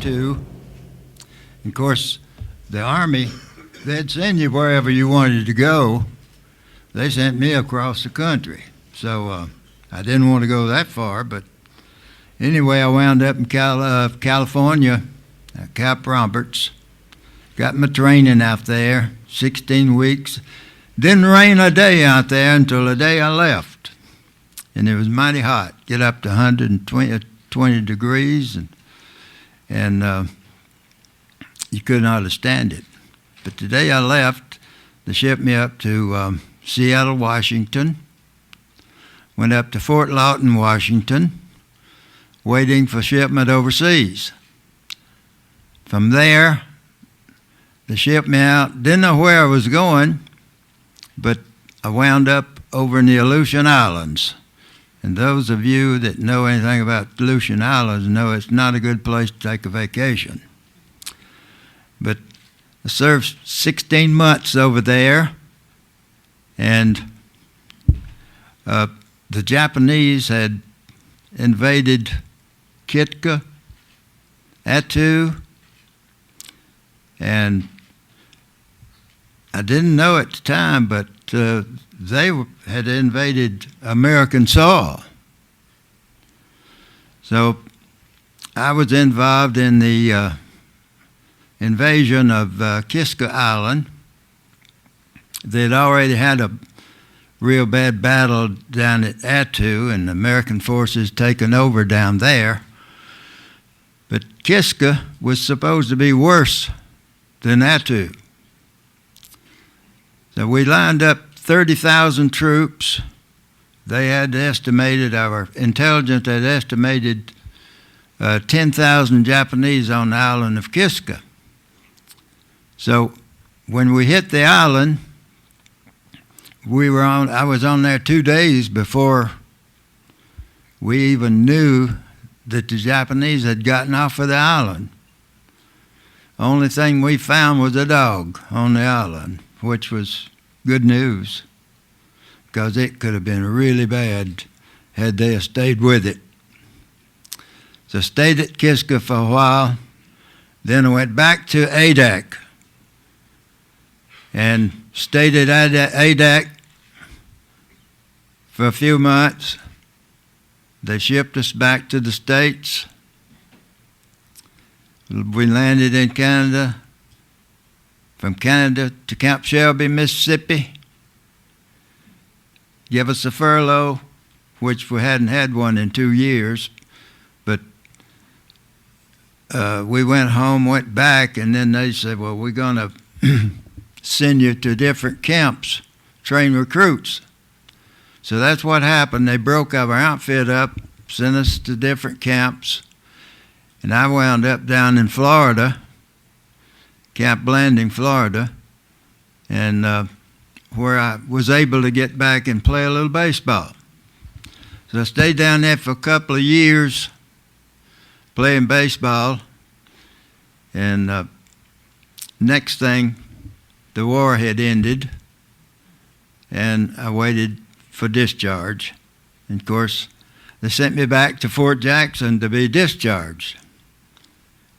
A2. And of course, the Army, they'd send you wherever you wanted to go. They sent me across the country. So I didn't want to go that far, but anyway, I wound up in California, Cap Roberts. Got my training out there, 16 weeks. Didn't rain a day out there until the day I left. And it was mighty hot, get up to 120 degrees, and you couldn't understand it. But the day I left, they shipped me up to Seattle, Washington. Went up to Fort Lawton, Washington, waiting for shipment overseas. From there, they shipped me out. Didn't know where I was going, but I wound up over in the Aleutian Islands. And those of you that know anything about Aleutian Islands know it's not a good place to take a vacation. But I served 16 months over there, and the Japanese had invaded Kitka, Attu, and I didn't know at the time, but they had invaded American soil. So I was involved in the invasion of Kiska Island. They'd already had a real bad battle down at Attu, and the American forces taken over down there. But Kiska was supposed to be worse than Attu. So we lined up 30,000 troops. They had estimated, our intelligence had estimated 10,000 Japanese on the island of Kiska. So when we hit the island, I was on there 2 days before we even knew that the Japanese had gotten off of the island. Only thing we found was a dog on the island, which was good news, because it could have been really bad had they stayed with it. So I stayed at Kiska for a while. Then I went back to Adak and stayed at Adak for a few months. They shipped us back to the States. We landed in Canada. From Canada to Camp Shelby, Mississippi. Give us a furlough, which we hadn't had one in 2 years. But we went home, went back, and then they said, well, we're going to send you to different camps, train recruits. So that's what happened. They broke our outfit up, sent us to different camps, and I wound up down in Florida, Camp Blanding, Florida, and where I was able to get back and play a little baseball. So I stayed down there for a couple of years playing baseball, and next thing, the war had ended, and I waited for discharge. And of course, they sent me back to Fort Jackson to be discharged.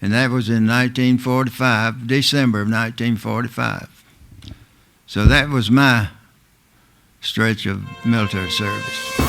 And that was in 1945, December of 1945. So that was my stretch of military service.